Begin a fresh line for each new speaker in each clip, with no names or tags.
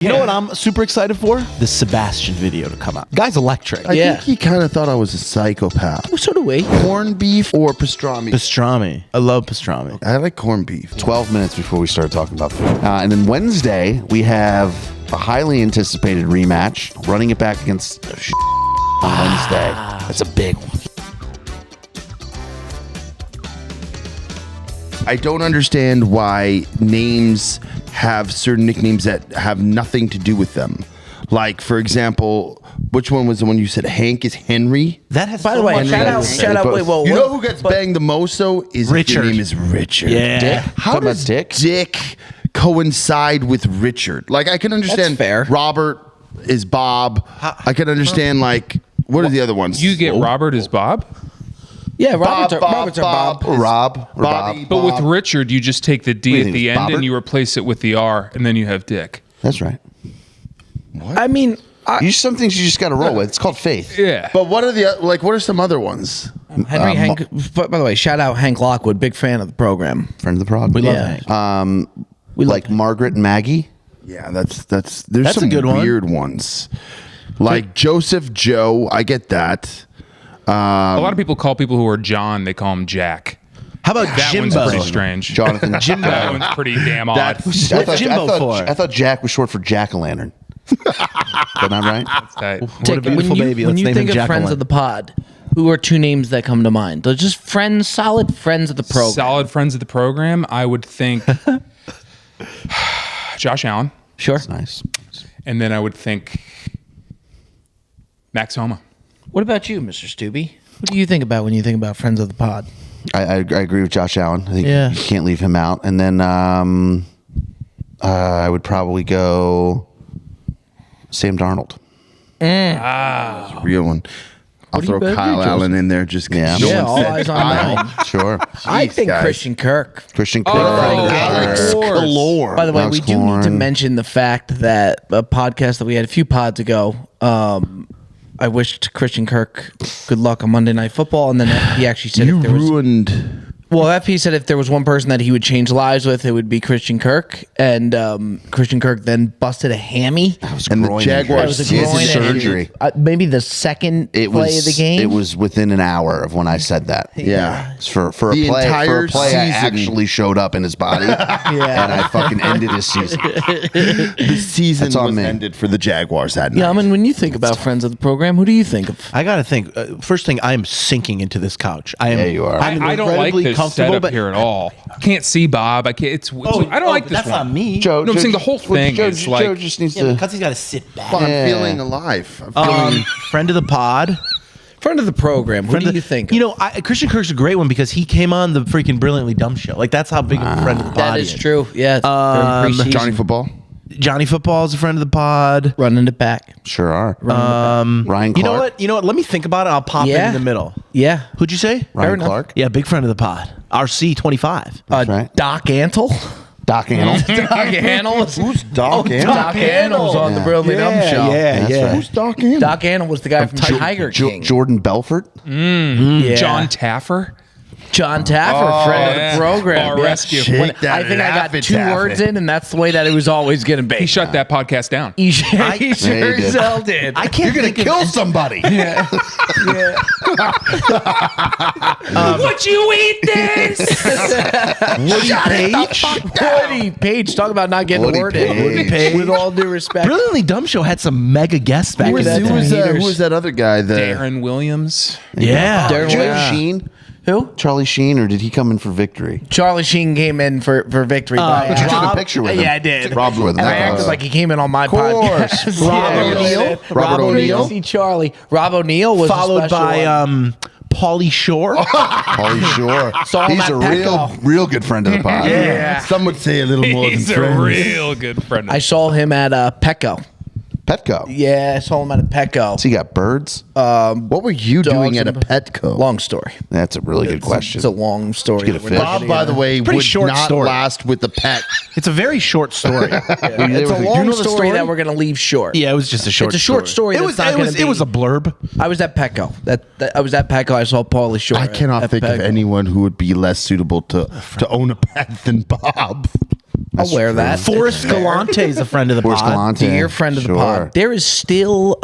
You know what I'm super excited for? The Sebastian video to come out. Guy's electric.
I think he kind of thought I was a psychopath.
So do we.
Corned beef or pastrami?
Pastrami. I love pastrami.
I like corned beef.
12 minutes before we start talking about food. And then Wednesday, we have a highly anticipated rematch, running it back against on Wednesday. That's a big one.
I don't understand why names have certain nicknames that have nothing to do with them. Like, for example, which one was the one you said? Hank is Henry?
That has
By
so
the way,
much
shout out.
to do.
Shout out. Wait, whoa.
You know who gets banged the most, though? Is if your
Richard.
name is Richard.
Yeah.
Dick?
How
Talking about
does
Dick?
Dick coincide with Richard? Like, I can understand
fair.
Robert is Bob. I can understand, like, what are the other ones?
You get Robert as Bob?
Yeah, Roberts are Bob.
Rob. Or
Bobby,
Bob.
But
Bob.
with Richard, you just take the
What do
D
you
at
think,
the
it's
end
Bobbert?
and you replace it with the R, and then you have Dick.
That's right.
I mean,
Some things you just got to roll with. It's called faith.
Yeah.
But what are what are some other ones?
Henry Hank. By the way, shout out Hank Lockwood, big fan of the program.
Friend of the prod.
We love
Yeah.
Hank.
We
Like
love
Margaret and Maggie.
Yeah, there's
That's
some
a good one.
weird ones. Like Joseph Joe, I get that.
A lot of people call people who are John, they call him Jack.
How about
That
Jimbo?
one's pretty strange.
Jonathan.
That one's pretty damn odd.
What's Jimbo for?
I thought Jack was short for Jack-o'-lantern. Is that not right?
Tight.
What a
Dick,
beautiful baby.
When
Let's
you
name
think
him
of friends
Jacqueline.
of the pod, who are two names that come to mind? They're just friends, solid friends of the program.
Solid friends of the program, I would think Josh Allen.
Sure.
Nice.
And then I would think Max Homa.
What about you, Mr. Stubby? What do you think about when you think about friends of the pod?
I agree with Josh Allen. I think
Yeah.
you can't leave him out. And then I would probably go Sam Darnold.
Real one. I'll
do you
throw
bet
Kyle
you,
Allen in there just
Yeah.
because
Yeah, all eyes on
Kyle.
that.
Sure.
I
Jeez,
think
guys.
Christian Kirk.
Christian Kirk.
Alex
course.
Galore.
By the way,
Alex
we do need to
Korn.
mention the fact that a podcast that we had a few pods ago, I wished Christian Kirk good luck on Monday Night Football, and then he actually said
You
if there was
ruined.
well, FP said if there was one person that he would change lives with, it would be Christian Kirk, and Christian Kirk then busted a hammy.
And the
groin
Jaguars
injury.
That was a
He had
groin
surgery.
Maybe the second
It
play
was
of the game.
It was within an hour of when I said that.
Yeah.
It's for a
The
play. For
entire
a play, I
season.
actually showed up in his body, and I fucking ended his season.
The season
That's on
was
me.
ended for the Jaguars that night.
Yeah, I mean, when you think about friends of the program, who do you think of?
I gotta think. First thing, I am sinking into this couch. I am.
Yeah, you are.
I'm
I don't like
incredibly
this
comfortable,
setup
but
here at all. I can't see Bob. I can't. I don't like this
That's
one.
not me.
Joe,
No, I'm saying the whole thing
Joe,
is
Joe
like-
just needs
Yeah,
to.
because he's got to sit back.
Well, I'm
Yeah.
feeling alive. I'm feeling.
Friend of the pod.
Friend of the program, who
Friend
do
of
you
the-
think?
You know, Christian Kirk's a great one because he came on the freaking Brilliantly Dumb show. Like that's how big of a friend of the pod
that
he
is true. Yeah, it's during
Johnny
preseason.
Football.
Johnny Football is a friend of the pod.
Running it back.
Sure are.
Um,
Ryan Clark.
You know what? Let me think about it. I'll pop
Yeah.
in the middle.
Yeah.
Who'd you say?
Ryan
enough.
Clark.
Yeah, big friend of the pod. RC25.
That's right.
Doc Antle.
Doc Annell.
Doc Antle.
Who's Doc Antle?
Doc Antle was on the Brilliantly Dumb show.
Yeah,
That's
yeah.
right.
Who's Doc Antle?
Doc Antle was the guy from Tiger King.
Jordan Belfort.
Yeah.
John Taffer.
John Taffer, friend
yeah.
of the program.
Bar
Yeah.
rescue.
Shake
When-
that
I think I got
Laffy
two
Taffy.
words in, and that's the way that it was always going to be.
He shut that podcast down.
He sure
Yeah, he
as
did.
hell did.
I can't
You're gonna
think
kill somebody.
Would you eat this?
Woody Page.
Woody Page, talk about not getting
Woody
a word in.
Page.
Woody Page. With all due respect.
Brilliantly Dumb show had some mega guests back
Who
in
was,
that
who,
time.
was,
Haters.
who was that other guy? The
Darren Williams.
Yeah.
Darren
Joe
Williams.
Sheen.
Who?
Charlie Sheen, or did he come in for victory?
Charlie Sheen came in for victory.
But
But you took a
Rob-
picture with him.
Yeah, I did.
Rob's with him.
And I acted like he came in on my
course.
podcast.
Rob
Yeah,
O'Neill.
yeah.
Robert O'Neill.
See Charlie. Rob O'Neill was
Followed
a special
by
one.
Pauly Shore.
Pauly Shore.
Saw him
He's
at
a
Petco.
real good friend of the pod.
Yeah.
Some would say a little more than
He's a
friends.
real good friend.
I saw him at Petco.
Petco.
Yeah, I saw him at a Petco.
So you got birds?
What were you doing at a
and-
Petco?
Long story.
That's a really good question.
It's a long story.
Get a
that we're
fish.
not
Bob,
gonna
by
get
the
into.
way,
Pretty
would
short
not
story.
last with the pet.
It's a very short story.
It's a long story that we're going to leave short.
Yeah, it was just a short.
It's a short story
It
that's
was.
not
It
gonna
was.
be-
It was a blurb.
I was at Petco. I was at Petco. I saw Paulie Shore.
I cannot
at
think of
Petco.
anyone who would be less suitable to own a pet than Bob.
I'll wear that.
Forrest Galante is a friend of the
Forrest
pod.
Galante.
Dear friend of the
Sure.
pod. There is still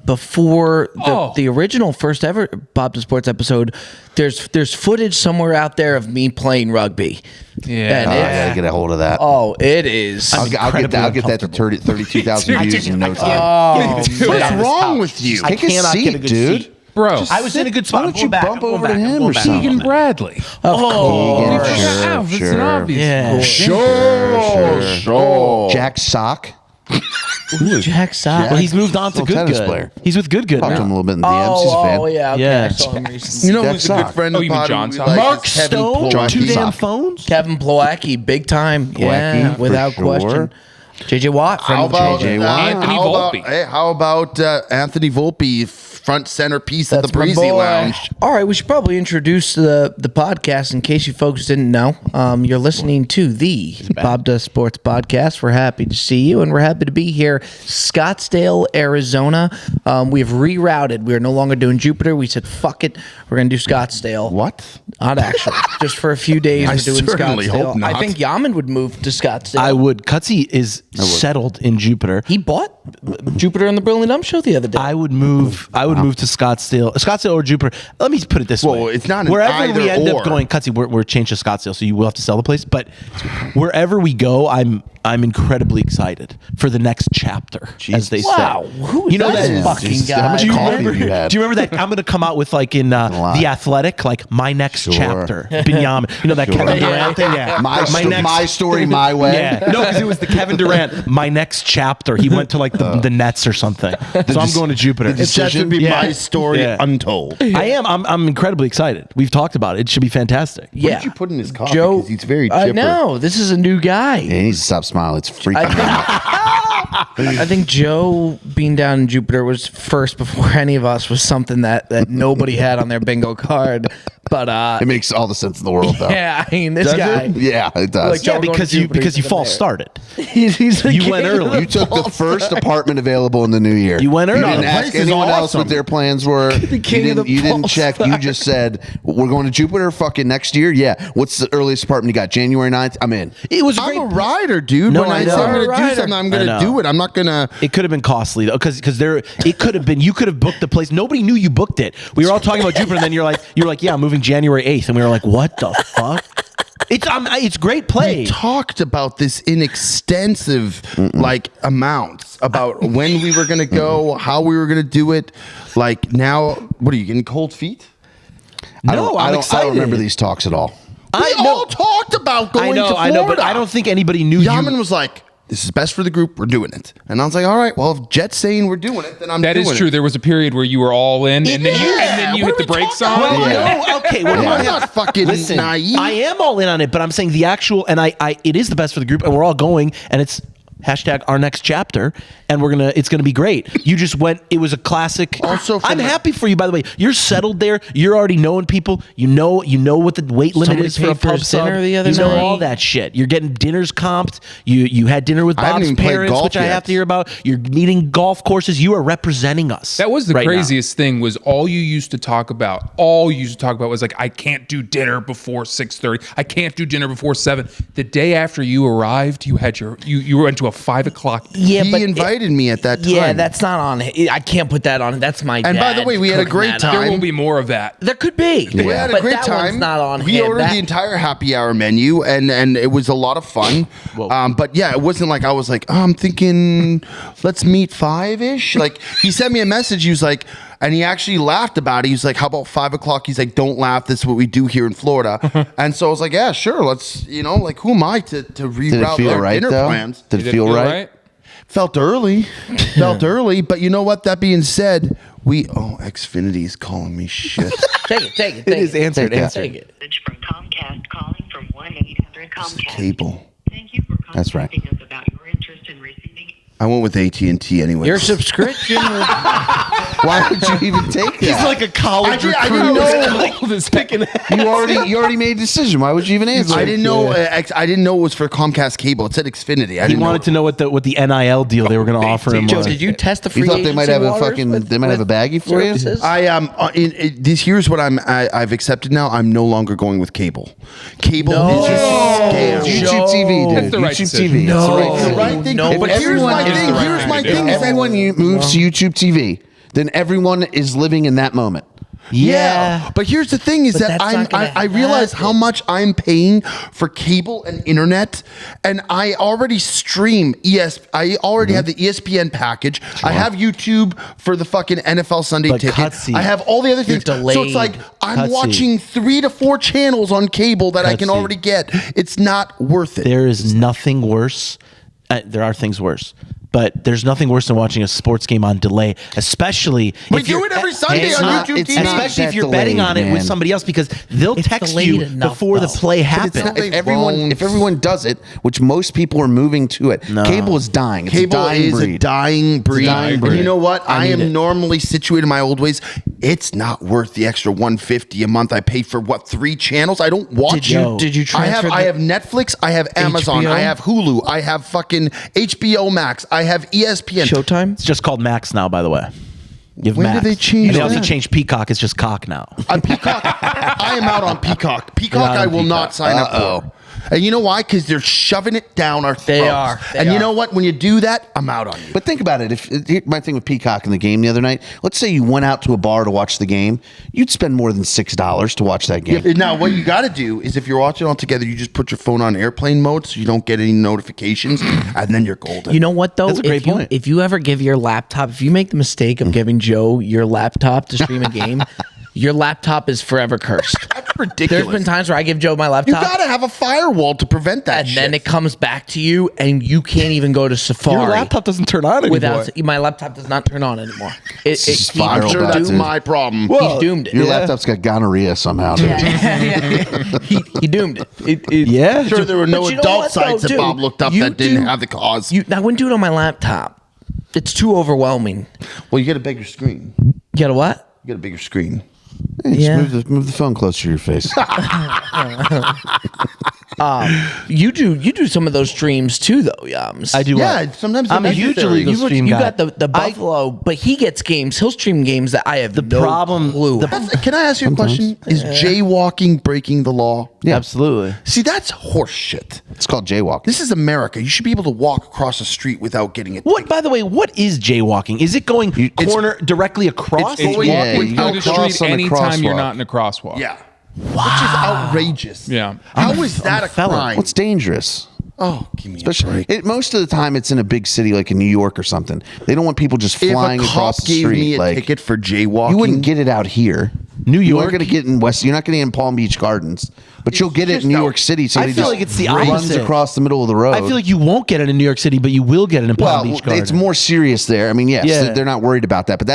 before the original first ever Bob to Sports episode. There's footage somewhere out there of me playing rugby.
Yeah.
And
I
it's-
gotta get a hold of that.
Oh, it is.
I'll get that to 32,000 views in no time.
Oh,
What's
man.
wrong with you?
I
Take a
cannot
seat,
get a good
dude.
seat.
Bro.
I was in a good spot.
Why don't
I'm
you
going back.
bump
I'm going
over to
back. I'm
him
going
or
back.
something?
Keegan Bradley.
Of course.
Sure,
It's an
sure.
obvious.
Yeah.
Sure.
Jack Sock.
Jack Sock.
Well, he's moved on to
Little
Good
tennis
Good.
player.
He's with Good Good
Talked to him a
now.
little bit in the DMs. He's a fan.
Yeah. Okay.
Yeah.
I saw him recently.
You know
Jack
who's a good
Sock.
friend
Oh,
of
you
the
mean
pod?
John
We
Sock?
like
Mark
is Kevin
Stone,
Plawecki.
two damn
Sock.
phones.
Kevin Plawecki, big time. Yeah,
Plawecki, for
without
sure.
question. JJ Watt, friend
How
of
about
JJ Watt.
Anthony
how about,
Volpe.
hey, how about Anthony Volpe, front centerpiece of
That's
the
my
Breezy
boy.
Lounge?
All right, we should probably introduce the podcast in case you folks didn't know. You're listening to the Bob Does Sports podcast. We're happy to see you, and we're happy to be here, Scottsdale, Arizona. We have rerouted. We are no longer doing Jupiter. We said, fuck it. We're going to do Scottsdale.
What?
Not actually. Just for a few days,
I
we're doing
certainly
Scottsdale.
hope not.
I think Yaman would move to Scottsdale.
I would. Cutsy is settled in Jupiter.
He bought Jupiter on the Brilliant Dumb Show the other day.
I would move. I would move to Scottsdale or Jupiter. Let me put it this way.
Well, it's not an
wherever we
either
end
or.
up going. Cutsy, we're changed to Scottsdale, so you will have to sell the place. But wherever we go, I'm incredibly excited for the next chapter, as they
Wow,
say.
who is that fucking
Jesus,
guy?
how much
Do you
coffee
remember-
have you had?
Do you remember that? I'm going to come out with like in
lie.
The Athletic, like my next
Sure.
chapter. Binyamin. You know that
Sure.
Kevin Durant thing? Yeah.
My story, my way.
Yeah, no, because it was the Kevin Durant. My next chapter. He went to like the Nets or something. So I'm going to Jupiter.
It's that should be
Yeah.
my story
Yeah.
untold.
I am. I'm incredibly excited. We've talked about it. It should be fantastic.
Yeah.
What did you put in his coffee?
Joe,
'Cause he's very
I
chipper.
know. This is a new guy.
Yeah, he needs to stop smiling. It's freaking me out.
I think Joe being down in Jupiter was first before any of us was something that nobody had on their bingo card. But
It makes all the sense in the world, though.
yeah, I mean this
Does
guy.
it?
Yeah, it does.
Like,
Yeah,
Y'all going
because
to
you
Jupiter,
because you
he's
false
there.
started.
He's the
You
king
went
of
early.
the
You took the
false
first
start.
apartment available in the new year.
You went early.
You didn't
The
ask
place is
anyone else
awesome.
what their plans were.
The king of the
you didn't
false
check. You just said, we're going to Jupiter fucking next year. Yeah. What's the earliest apartment you got? January 9th? I'm in.
It was a
I'm
great.
a rider, dude.
No,
when
I
I
know.
say I'm
You're a
going to do
rider.
something, I'm
I
going
know.
to do it. I'm not going to.
It could have been costly though, because there it could have been. You could have booked the place. Nobody knew you booked it. We were all talking about Jupiter, and then you're like, yeah, I'm moving January 8th, and we were like, what the fuck? It's great play.
We talked about this in extensive like amounts about when we were going to go, how we were going to do it. Like now, what are you getting cold feet?
No, I'm
I
excited.
don't remember these talks at all.
We all talked about going to Florida.
I know, but I don't think anybody knew
Yaman
you.
was like, this is best for the group. We're doing it. And I was like, all right, well, if Jet's saying we're doing it, then I'm
That
doing
is
it.
true. There was a period where you were all in, and then you
What
hit the
are we
brakes
talking
on.
about?
Well, no, okay. Well,
I'm
no,
not fucking
listen,
naive.
I am all in on it, but I'm saying the actual, and it is the best for the group, and we're all going, and it's hashtag our next chapter, and it's gonna be great. You just went. It was a classic.
Also, from
I'm
a-
happy for you. By the way, you're settled there. You're already knowing people. You know what the weight limit
Somebody
is for a
paid for
pub
his
sub.
dinner the other
You know
night.
all that shit. You're getting dinners comped. You had dinner with
I haven't
Bob's
even played
parents,
golf
which I
yet.
have to hear about. You're meeting golf courses. You are representing us.
That was the
right now.
craziest thing. Was all you used to talk about. All you used to talk about was like, I can't do dinner before 6:30. I can't do dinner before 7. The day after you arrived, you had you went to a 5 o'clock.
Yeah,
He
but
invited me at that time.
Yeah, that's not on. I can't put that on. That's my.
And by the
dad
way, we had a
cooking
great
that
time.
up.
There will be more of that.
There could be.
We had a
but
great
that
time.
one's not on.
We
him.
ordered
That-
the entire happy hour menu, and it was a lot of fun. But yeah, it wasn't like I was like, oh, I'm thinking, let's meet 5-ish. Like he sent me a message. He was like, and he actually laughed about it. He was like, how about 5 o'clock? He's like, don't laugh. This is what we do here in Florida. And so I was like, yeah, sure. Let's, like, who am I to reroute
Did it feel
their
right,
dinner
though?
plans?
Did it feel right?
Felt early. Felt early. But you know what? That being said, Xfinity is calling me shit.
Take it.
It is answered.
Take that.
Answered.
Take it.
Message from Comcast calling from 1-800 Comcast.
Cable.
Thank you for
That's right.
contacting us about your interest in receiving.
I went with AT&T anyway.
Your subscription.
Why would you even take that?
He's like a college
I
recruit.
didn't know.
You already made a decision. Why would you even answer?
I didn't know. I didn't know it was for Comcast cable. It said Xfinity. I
He
didn't
wanted to know what the NIL deal they were going to offer him
Joe,
was.
did you test the free
You thought they might have a
agency
fucking.
waters
They might have a baggie for you.
services?
This here's what I've accepted now. I'm no longer going with cable. Cable is just scam.
YouTube TV, dude.
That's the right
YouTube
decision.
TV. That's the right
It's the
thing.
right thing.
No,
But here's my thing. Here's my thing.
If
Is that
everyone moves to YouTube TV, then everyone is living in that moment.
Yeah, but here's the thing: is
But
that
that's not gonna
I realize how
happen.
much I'm paying for cable and internet, and I already stream I already have the ESPN package. I have YouTube for the fucking NFL Sunday
But
ticket.
cutscene.
I have all the other
You're
things. So it's like
delayed.
I'm
Cutscene.
watching 3 to 4 channels on cable that I can
Cutscene.
already get. It's not worth it.
There is nothing worse. There are things worse, but there's nothing worse than watching a sports game on delay, especially
We
if
do
you're-
it every Sunday
it's
on
not-
YouTube
it's
TV.
especially
Not
if you're
that
betting
delayed,
on it
man.
with somebody else because they'll
It's
text
delayed
you
enough,
before the
though.
play
it's
happens.
not
If everyone does it, which most people are moving to it, cable is dying. It's
Cable
a dying
is
breed.
a dying breed.
dying
And
breed.
you know what? I
need
am
it.
normally situated in my old ways. It's not worth the extra $150 a month I pay for 3 channels? I don't watch.
Did you transfer
I have Netflix, I have Amazon,
HBO?
I have Hulu, I have fucking HBO Max, I have ESPN.
Showtime?
It's just called Max now, by the way. You have
When did
Max.
they change
They also
that?
changed Peacock. It's just cock now.
On Peacock, I am out on Peacock. Peacock,
You're out
I
on
will not
Peacock.
sign up for. And you know why? Because they're shoving it down our throats.
They are.
And you know what? When you do that, I'm out on you.
But think about it. Here's my thing with Peacock in the game the other night. Let's say you went out to a bar to watch the game. You'd spend more than $6 to watch that game.
Now, what you got to do is if you're watching all together, you just put your phone on airplane mode so you don't get any notifications, and then you're golden.
You know what though?
That's a great point.
If you ever give your laptop, if you make the mistake of giving Joe your laptop to stream a game, your laptop is forever cursed.
That's ridiculous.
There's been times where I give Joe my
you
laptop,
got to have a firewall to prevent that
and
shit.
then it comes back to you, and you can't even go to Safari.
Your laptop doesn't turn on anymore.
without my laptop does not turn on anymore.
just
He
viral
I'm sure
about
that's
it.
my problem.
He's doomed it.
Your laptop's got gonorrhea somehow. Dude.
he doomed it.
Yeah.
I'm sure there were no
But you know
adult
what, though,
sites that
dude?
Bob looked up
You
that didn't
do-
have the cause.
I wouldn't do it on my laptop. It's too overwhelming.
Well, you get a bigger screen.
You got a what?
You get a bigger screen.
Hey, just
Yeah.
move the phone closer to your face.
You do some of those streams too, though, Yums.
I do.
Yeah, sometimes
I'm a
they're
huge
necessary.
illegal
You
stream guy.
got the Buffalo, but he gets games. He'll stream games that I have
The
no
problem-
clue.
the-
Can I ask you a question? Is jaywalking breaking the law?
Absolutely.
See, that's horse shit.
It's called jaywalking.
This is America. You should be able to walk across the street without getting it.
What? By the way, what is jaywalking? Is it going corner directly across?
It's
going-
Yeah,
walking
you
through
go
the
cross
street
on the
anytime you're
crosswalk.
not in a crosswalk.
Yeah. Which is outrageous.
Yeah.
How is that a
felon.
crime?
What's dangerous?
Oh, give me a
Especially
break.
most of the time, it's in a big city like in New York or something. They don't want people just
If
flying
a
across
cop
the
gave
street.
me a
like
ticket for jaywalking,
you wouldn't get it out here.
New
You
York?
aren't going to get in West. You're not going to get in Palm Beach Gardens, but you'll get it
just
in New
out-
York City. So
I feel like it's the
runs
opposite.
across the middle of the road.
I feel like you won't get it in New York City, but you will get it in Palm
well,
Beach Garden.
it's more serious there. I mean, yes,
Yeah.
they're not worried about that, but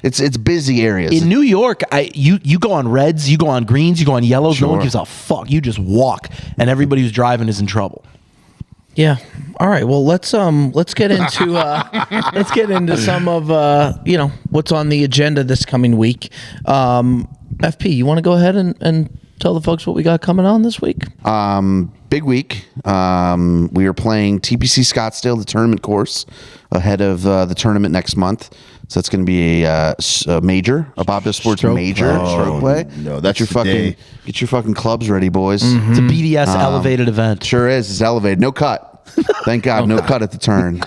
it's busy areas.
In New York, you go on reds, you go on greens, you go on yellows. No one
Sure.
gives a fuck. You just walk, and everybody who's driving is in trouble.
Yeah. All right. Well, let's get into some of what's on the agenda this coming week. FP, you want to go ahead and tell the folks what we got coming on this week?
Big week. We are playing TPC Scottsdale, the tournament course, ahead of the tournament next month. So it's going to be a major, a Bob Does Sports major stroke play.
no, that's
get your fucking clubs ready, boys.
It's a BDS elevated event.
Sure is. It's elevated. No cut. Thank God, no cut at the turn.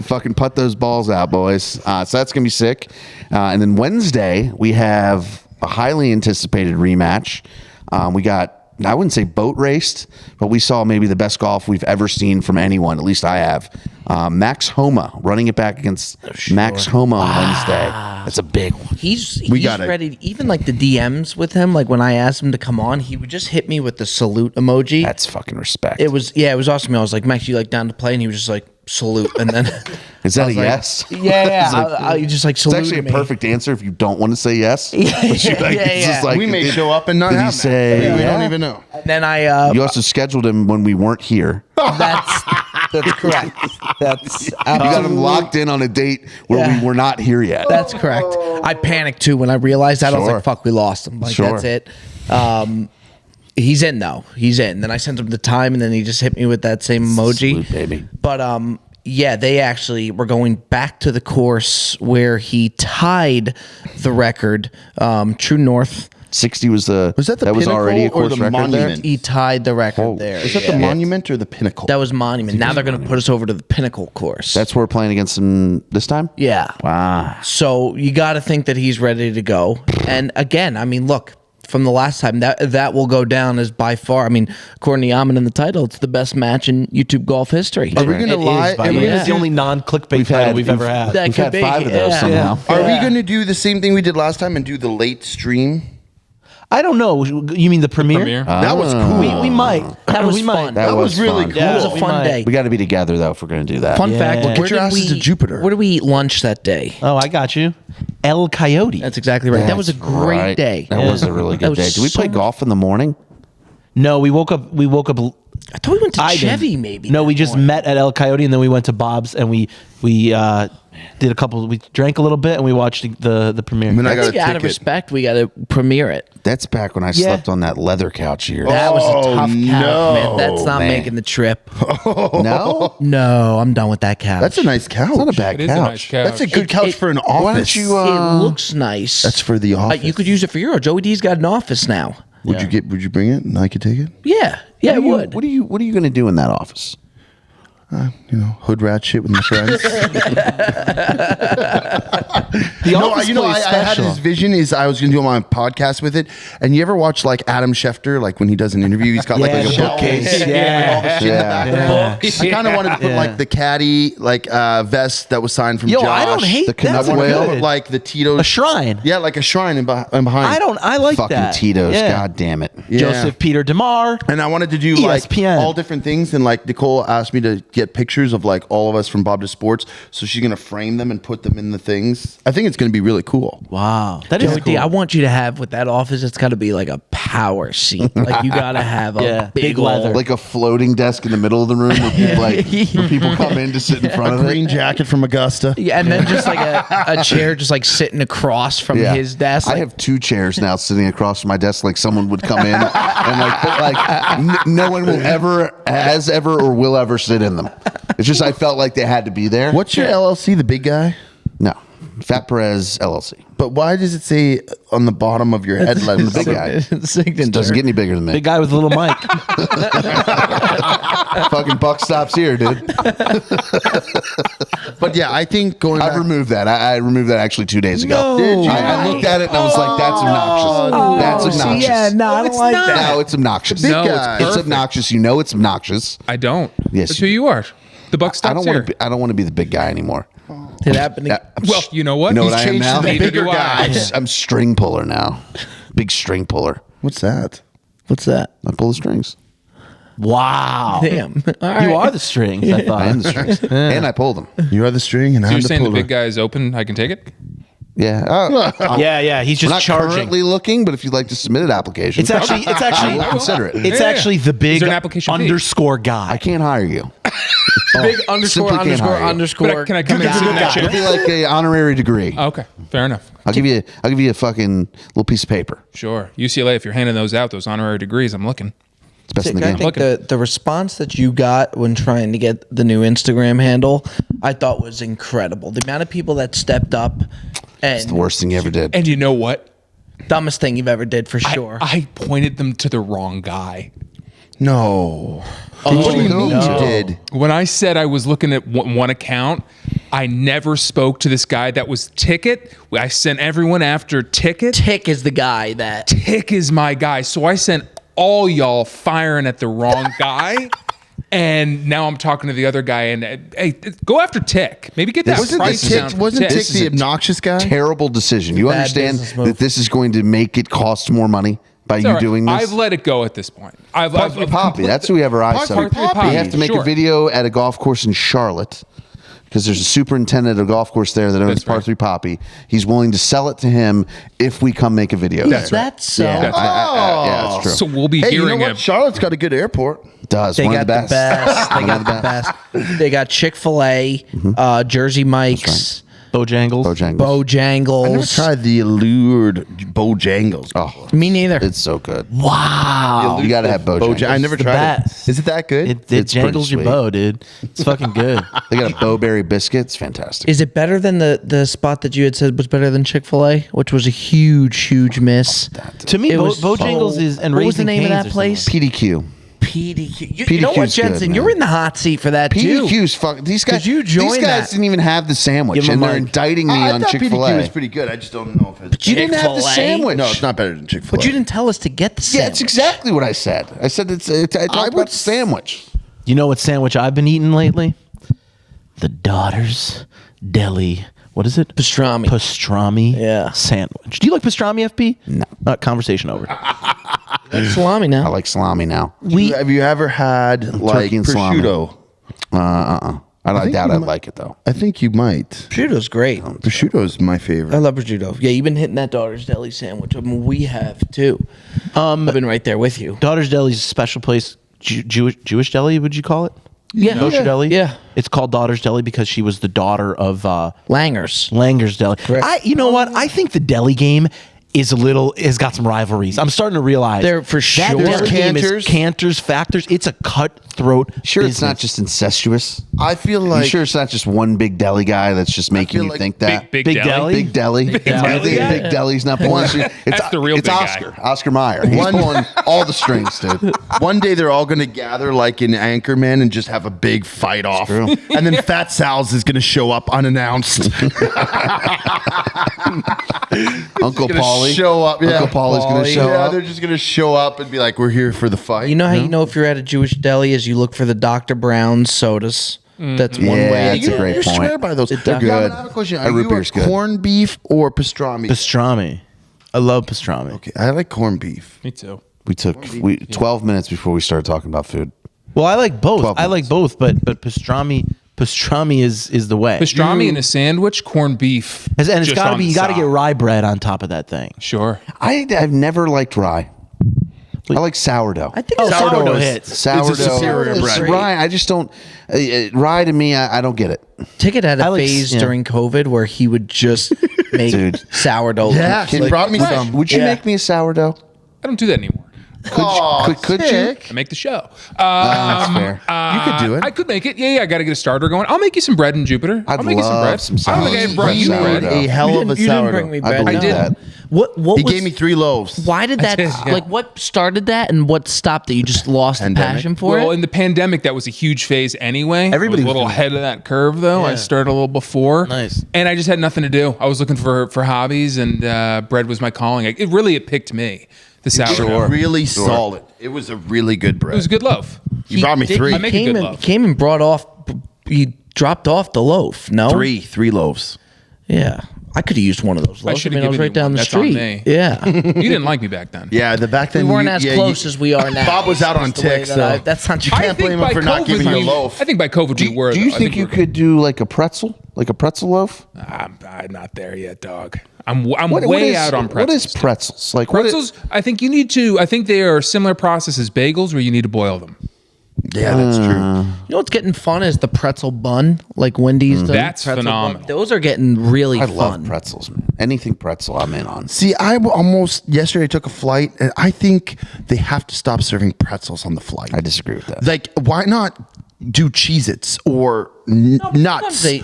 Fucking putt those balls out, boys. So that's gonna be sick. And then Wednesday we have a highly anticipated rematch. We got, I wouldn't say boat raced, but we saw maybe the best golf we've ever seen from anyone. At least I have. Max Homa running it back against Max Homa on Wednesday. That's a big one.
He's
got it.
ready. Even like the DMs with him, like when I asked him to come on, he would just hit me with the salute emoji.
That's fucking respect.
It was awesome. I was like, Max, you like down to play? And he was just like, salute, and then
Is that a yes?
yeah,
It's like-
I just like
It's
salute
actually a
me.
perfect answer if you don't want to say yes. But you, like, it's just like,
We may
did-
show up and not
did he
have
say
that. We
yeah?
don't even know.
And then I
You also scheduled him when we weren't here.
that's correct. That's
You got him
absolutely
locked in on a date where
Yeah.
we were not here yet.
That's correct. I panicked too when I realized that. I was
Sure.
like, "Fuck, we lost him." Like
Sure.
that's it. He's in though. He's in. Then I sent him the time, and then he just hit me with that same emoji.
Salute, baby.
But yeah, they actually were going back to the course where he tied the record. True North.
60 was the.
Was that the
was already a
Pinnacle or
course
the
record there?
Monument?
He tied the record
Oh,
there.
Is that
yeah.
the Monument or the Pinnacle?
That was Monument. Now they're going to put us over to the Pinnacle course.
That's where we're playing against him this time?
yeah.
Wow.
So you got to think that he's ready to go. And again, I mean, look, from the last time, that will go down as by far. I mean, according to Yaman in the title, it's the best match in YouTube golf history.
Are we going to
It
lie?
is, by
Are
the
we
way.
gonna
It's the only non-clickbait title we've ever had.
That
We've
could
had
be,
5 of those
yeah.
somehow.
Are we
Yeah.
going to do the same thing we did last time and do the late stream?
I don't know. You mean the premiere?
Premiere.
That was cool.
We might.
That was
we might.
fun.
That was really
fun.
cool.
That was a
we
fun
might.
day.
We got to be together, though, if we're going to do that.
Fun
Yeah.
fact:
Get
where
your
did
asses to Jupiter.
Where did we eat lunch that day?
Oh, I got you. El Coyote.
That's exactly right. That was a
That's
great
right.
day.
That was a really
That
good
was
day. Did we
so
play
much-
golf in the morning?
No, we woke up.
I thought we went to
I didn't.
Chevy, maybe.
No,
that
we just
morning.
met at El Coyote, and then we went to Bob's, and we did a couple. We drank a little bit, and we watched the premiere.
I mean, I
I
got a
think out of
ticket.
respect, we got to premiere it.
That's back when I slept on that leather couch here.
That was a tough couch,
no,
man. That's not
man.
making the trip.
No?
No, I'm done with that couch.
That's a nice couch.
It's not a bad
It is
couch.
a nice couch.
That's a good couch for an office.
Why don't you,
It looks nice.
That's for the office.
You could use it for your. Joey D's got an office now.
Would you bring it and I could take it?
Yeah, I would.
What are you going to do in that office?
Hood rat shit with my friends.
The Office plays
I had
special.
this vision is I was going to do my podcast with it. And you ever watch like Adam Schefter, like when he does an interview, he's got like
Yeah,
a
the
shelf
bookcase.
and
Yeah.
all the shit in the back of the book. I kind of wanted to put like the caddy like vest that was signed from
Yo,
Josh.
I don't hate
the
that. That's
Canuck whale,
good.
like the Tito's
A shrine.
Yeah, like a shrine and behind.
I like
Fucking
that.
Tito's.
Yeah.
God damn it.
Yeah.
Joseph Peter DeMar.
And I wanted to do like
ESPN.
all different things. And like Nicole asked me to get pictures of like all of us from Bob to Sports. So she's going to frame them and put them in the things. I think it's going to be really cool.
Wow, that is
Joey D,
cool.
I want you to have with that office. It's got to be like a power seat. Like you got to have a
Yeah,
big,
big leather.
old-
Like a floating desk in the middle of the room where people, where people come in to sit in front of
Green
it.
jacket from Augusta.
Yeah, and then just like a chair, just like sitting across from
Yeah.
his desk.
I
Like,
have 2 chairs now sitting across from my desk, like someone would come in and no one has ever or will ever sit in them. It's just I felt like they had to be there.
What's your LLC, the big guy?
No, Fat Perez LLC.
But why does it say on the bottom of your headline?
The big guy
signature.
doesn't get any bigger than me.
Big guy with a little mic.
Fucking buck stops here, dude.
But yeah, I think going
I've
back,
removed that. I removed that actually 2 days ago.
No. Did you?
I looked at it and I was like, that's obnoxious. That's obnoxious.
Yeah, no, I don't like that.
No, it's obnoxious.
Big
No, it's
guy.
It's
perfect.
obnoxious. You know it's obnoxious.
I don't.
Yes.
That's who you are. The buck
I
stops
don't
here.
want to. I don't want to be the big guy anymore.
It happened.
Yeah,
Well, you know what?
You know
He's
what I am
changed
now?
to the
Neither
bigger
do I.
guy.
I'm string puller now. Big string puller.
What's that?
What's that?
I pull the strings.
Wow.
Damn. All
You
right.
are the strings, I thought.
I am the strings, and I pull them.
You are the string, and
So
I'm
you're
the
saying the
puller.
big guy is open? I can take it?
Yeah.
Yeah, he's
We're
just
not
charging.
currently looking, but if you'd like to submit an application,
It's actually
I will consider it.
It's
Yeah,
actually the big
there an application fee?
underscore
I
guy.
can't hire you.
Big underscore
Simply can't hire you.
underscore.
But can I come in and sit in that
It'll
chair?
be like a honorary degree.
Okay, fair enough.
I'll give you a fucking little piece of paper.
Sure. UCLA, if you're handing those out, those honorary degrees, I'm looking.
It's best in the
I
game.
think the response that you got when trying to get the new Instagram handle, I thought was incredible. The amount of people that stepped up, and
It's the worst thing you ever did.
And you know what?
dumbest thing you've ever did for sure.
I pointed them to the wrong guy.
No. What do you mean you did?
When I said I was looking at one account, I never spoke to this guy that was Ticket. I sent everyone after Ticket.
Tick is the guy that.
Tick is my guy. So I sent all y'all firing at the wrong guy. And now I'm talking to the other guy, and hey, go after Tick. Maybe get that
Wasn't
price down. for
Tick
Tick.
the obnoxious guy?
Terrible decision. You
Bad
understand
business move.
that this is going to make it cost more money by
It's
you
all right.
doing this?
I've let it go at this point. I've
Poppy,
complete-
that's who we have our eyes on.
Poppy.
We have to make
Sure.
a video at a golf course in Charlotte because there's a superintendent at a golf course there that owns
That's
Par
right.
3 Poppy. He's willing to sell it to him if we come make a video.
That's
there.
right.
That's so.
Yeah, yeah, that's true.
So we'll be
Hey, you know
hearing
what?
it.
Charlotte's got a good airport.
It does.
They
One
got
of the best.
They
One
got
of
the best. They got Chick-fil-A, Jersey Mike's,
Bojangles.
Bojangles.
I never
Bojangles.
tried the allured Bojangles.
Oh,
Me neither.
it's so good.
Wow.
You got to have Bojangles.
I never
the
tried
best.
it. Is it that good?
It
It's pretty
jangles your
sweet.
bow, dude. It's fucking good.
They got a Bowberry biscuit. It's fantastic.
Is it better than the spot that you had said was better than Chick-fil-A, which was a huge miss?
To me,
It was
Bojangles is and
what was the
Raising
name of
Cane's
that
are
place?
PDQ.
PDQ. You know what,
PDQ's good,
Jensen?
man.
You're in the hot seat for that too.
PDQ's fuck. These guys.
you
These
joined
guys
that.
didn't even have the sandwich,
Give 'em
and
a
they're
mic.
indicting me
I
on
thought
Chick
PDQ
Fil A.
was pretty good. I just don't know if it's.
You didn't have the
Chick-fil-A?
sandwich.
No, it's not better than Chick-fil-A.
But you didn't tell us to get the
Yeah,
sandwich.
it's exactly what I said. I said I talked about the sandwich.
You know what sandwich I've been eating lately? The Daughters Deli. What is it?
Pastrami.
Pastrami
Yeah.
sandwich. Do you like pastrami, FP? No. Conversation over.
That's salami
I
now.
like salami now.
Have you ever had like
and salami.
prosciutto?
I doubt I'd like it though.
I think you might.
Prosciutto's great.
Prosciutto is my
I
favorite.
love prosciutto. Yeah, you've been hitting that Daughter's Deli sandwich. I mean, we have too. I've been right there with you.
Daughters Deli's a special place. Jewish deli, would you call it?
Yeah.
Kosher deli?
Yeah.
It's called Daughters Deli because she was the daughter of
Langers.
Langer's Deli.
Correct.
You know what? I think the deli game has got some rivalries. I'm starting to realize
There for
that
sure.
deli game is
Cantors.
Cantors, Factors. It's a cutthroat.
Sure, it's not
business.
just incestuous.
I feel
You
like
sure it's not just one big deli guy that's just making
feel
you
like
think that?
Big
Big
Deli.
Deli?
Big Deli.
Deli
I think
guy?
Big Deli's not pulling.
That's the real
It's
big guy.
Oscar. Oscar Mayer. He's pulling all the strings, dude.
one day they're all going to gather like in Anchorman and just have a big fight off.
true.
And then Fat Sal's is going to show up unannounced.
Uncle
Gonna
Paulie.
show up. Yeah.
Uncle Paulie's going to show
Yeah,
up.
they're just going to show up and be like, "We're here for the fight."
You know how you know if you're at a Jewish deli is you look for the Dr. Brown's sodas. That's one
Yeah,
way.
that's a great
you
point.
swear by those.
They're
Yeah,
good.
but I have a question.
That
Are
root
you
beer's
a
good.
corned beef or pastrami?
Pastrami. I love pastrami.
Okay, I like corned beef.
Me too.
We took 12 minutes before we started talking about food.
Well, I like both.
12
I like
minutes.
both, but pastrami is the way.
Pastrami in a sandwich, corned beef.
And it's
just
got to
on
be.
the
You got to
side.
get rye bread on top of that thing.
Sure.
I've never liked rye. I like sourdough.
I think
Sourdough
is-
hits.
Sourdough.
superior
It's
bread.
rye. I just don't. Rye to me, I don't get it.
Ticket had a
I like-
phase
yeah.
during COVID where he would just make
Dude.
sourdough.
Yeah,
Like,
he brought me some.
Would you
Yeah.
make me a sourdough?
I don't do that anymore.
Could you?
I make the show.
That's fair.
You could do it.
I could make it. Yeah. I got to get a starter going. I'll make you some bread in Jupiter.
I'd
I'll make you some
love
bread.
some
I don't think I
sourdough.
have brought you
He
bread.
made a hell of a
you didn't bring
sourdough.
me
I
bread.
believe
did.
that.
What
He
was,
gave me 3 loaves.
why did that
did, yeah.
like what started that and what stopped it? You just lost the
Pandemic.
passion for
Well,
it?
in the pandemic, that was a huge phase anyway.
Everybody
I was a
was
little
doing
ahead of that curve, though. I started a little before.
Nice.
And I just had nothing to do. I was looking for hobbies, and bread was my calling. It picked me. The sourdough.
Really solid. It was a really good bread.
It was a good loaf.
You brought me
did-
3.
I make a
came
good
and
loaf.
came and brought off he dropped off the loaf. No?
3 loaves.
Yeah. I could have used one of those loaves. I
should've
mean, I was
given
right
you
down
one.
the
That's on
street.
me.
Yeah.
You didn't like me back then.
Yeah, the back
We
then
weren't
you-
as
yeah,
close
you-
as we are now.
Bob was out on
That's the way
ticks,
that I-
though.
that's not true.
I can't blame him
by
for not giving you a loaf.
I think by COVID we were.
Do you
though. I
think you
we were-
could do like a pretzel loaf?
I'm not there yet, dog. I'm
What
way
is-
out on pretzels.
What is pretzels? Like what
pretzels? I think you need to. I think they are a similar process as bagels, where you need to boil them.
Yeah, that's true.
You know what's getting fun is the pretzel bun, like Wendy's does.
That's
Pretzel
phenomenal.
bun. Those are getting really
I
fun.
love pretzels, man. Anything pretzel, I'm in on.
See, I almost yesterday took a flight, and I think they have to stop serving pretzels on the flight.
I disagree with that.
Like, why not do Cheez-Its or nuts?
sometimes they